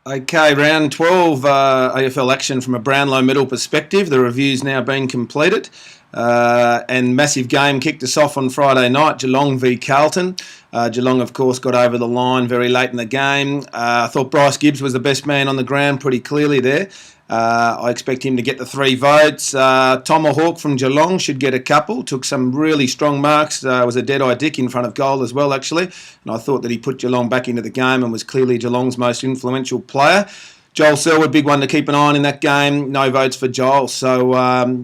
Okay, round 12 AFL action from a Brownlow medal perspective. The review's now been completed. And massive game kicked us off on Friday night, Geelong v Carlton. Geelong, of course, got over the line very late in the game. I thought Bryce Gibbs was the best man on the ground pretty clearly there. I expect him to get the 3 votes. Tomahawk from Geelong should get a couple. Took some really strong marks. Was a dead-eye dick in front of goal as well, actually. And I thought that he put Geelong back into the game and was clearly Geelong's most influential player. Joel Selwood, big one to keep an eye on in that game. No votes for Joel. So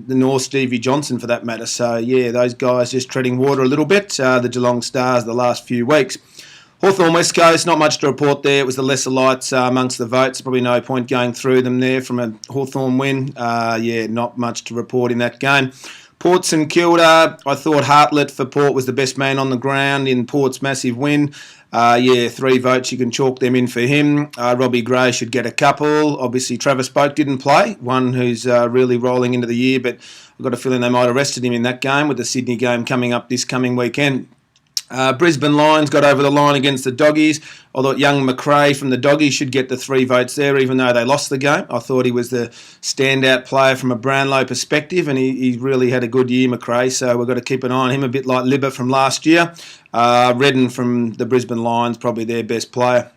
the North, Stevie Johnson for that matter. So, yeah, those guys just treading water a little bit. The Geelong Stars the last few weeks. Hawthorn West Coast, not much to report there. It was the lesser lights amongst the votes. Probably no point going through them there from a Hawthorn win. Yeah, not much to report in that game. Port St Kilda, I thought Hartlett for Port was the best man on the ground in Port's massive win. Yeah, 3 votes, you can chalk them in for him. Robbie Gray should get a couple. Obviously, Travis Boak didn't play, one who's really rolling into the year, but I've got a feeling they might have rested him in that game with the Sydney game coming up this coming weekend. Brisbane Lions got over the line against the Doggies. I thought young McRae from the Doggies should get the 3 votes there, even though they lost the game. I thought he was the standout player from a Brownlow perspective, and he really had a good year, McRae, so we've got to keep an eye on him, a bit like Libba from last year. Redden from the Brisbane Lions, probably their best player.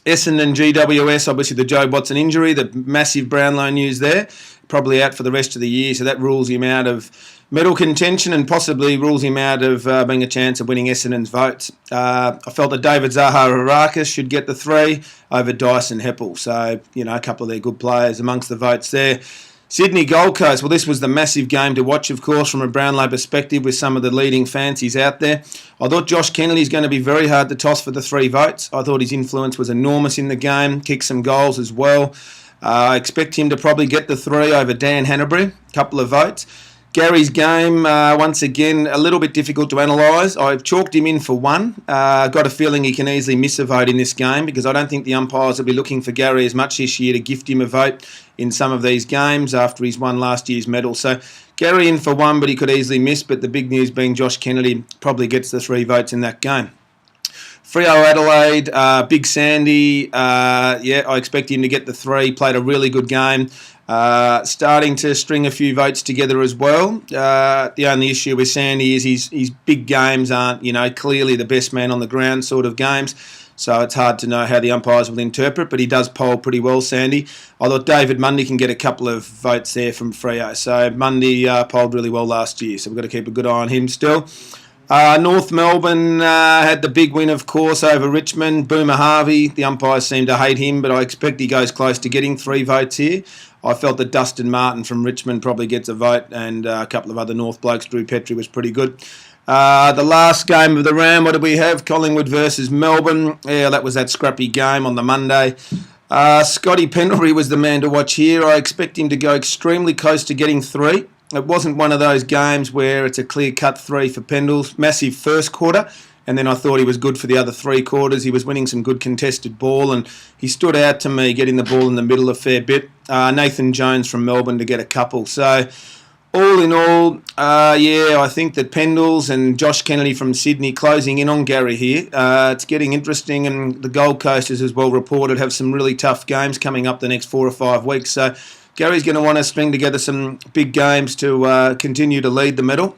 Essendon GWS, obviously the Joe Watson injury, the massive Brownlow news there, probably out for the rest of the year, so that rules him out of medal contention and possibly rules him out of being a chance of winning Essendon's votes. I felt that David Zaharakis should get the 3 over Dyson Heppel, so, you know, a couple of their good players amongst the votes there. Sydney Gold Coast, well, this was the massive game to watch, of course, from a Brownlow perspective with some of the leading fancies out there. I thought Josh Kennedy's going to be very hard to toss for the 3 votes. I thought his influence was enormous in the game, kicked some goals as well. I expect him to probably get the 3 over Dan Hanbury, a couple of votes. Gary's game, once again, a little bit difficult to analyse. I've chalked him in for 1. Got a feeling he can easily miss a vote in this game because I don't think the umpires will be looking for Gary as much this year to gift him a vote in some of these games after he's won last year's medal. So Gary in for 1, but he could easily miss. But the big news being Josh Kennedy probably gets the 3 votes in that game. Freo Adelaide, Big Sandy, yeah, I expect him to get the 3. Played a really good game. Starting to string a few votes together as well. The only issue with Sandy is his big games aren't, you know, clearly the best man on the ground sort of games. So it's hard to know how the umpires will interpret, but he does poll pretty well, Sandy. I thought David Mundy can get a couple of votes there from Freo. So Mundy polled really well last year, so we've got to keep a good eye on him still. North Melbourne had the big win, of course, over Richmond. Boomer Harvey, the umpires seem to hate him, but I expect he goes close to getting 3 votes here. I felt that Dustin Martin from Richmond probably gets a vote, and a couple of other North blokes. Drew Petrie was pretty good. The last game of the round, what did we have? Collingwood versus Melbourne. Yeah, that was that scrappy game on the Monday. Scotty Pendlebury was the man to watch here. I expect him to go extremely close to getting 3. It wasn't one of those games where it's a clear-cut 3 for Pendles. Massive first quarter, and then I thought he was good for the other 3 quarters. He was winning some good contested ball, and he stood out to me, getting the ball in the middle a fair bit. Nathan Jones from Melbourne to get a couple. So, all in all, yeah, I think that Pendles and Josh Kennedy from Sydney closing in on Gary here. It's getting interesting, and the Gold Coasters, as well reported, have some really tough games coming up the next 4 or 5 weeks. So, Gary's going to want to string together some big games to continue to lead the medal.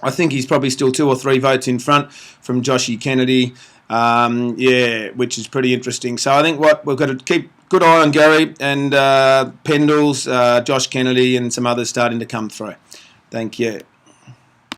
I think he's probably still 2 or 3 votes in front from Joshy Kennedy, yeah, which is pretty interesting. So I think we've got to keep good eye on Gary and Pendles, Josh Kennedy and some others starting to come through. Thank you.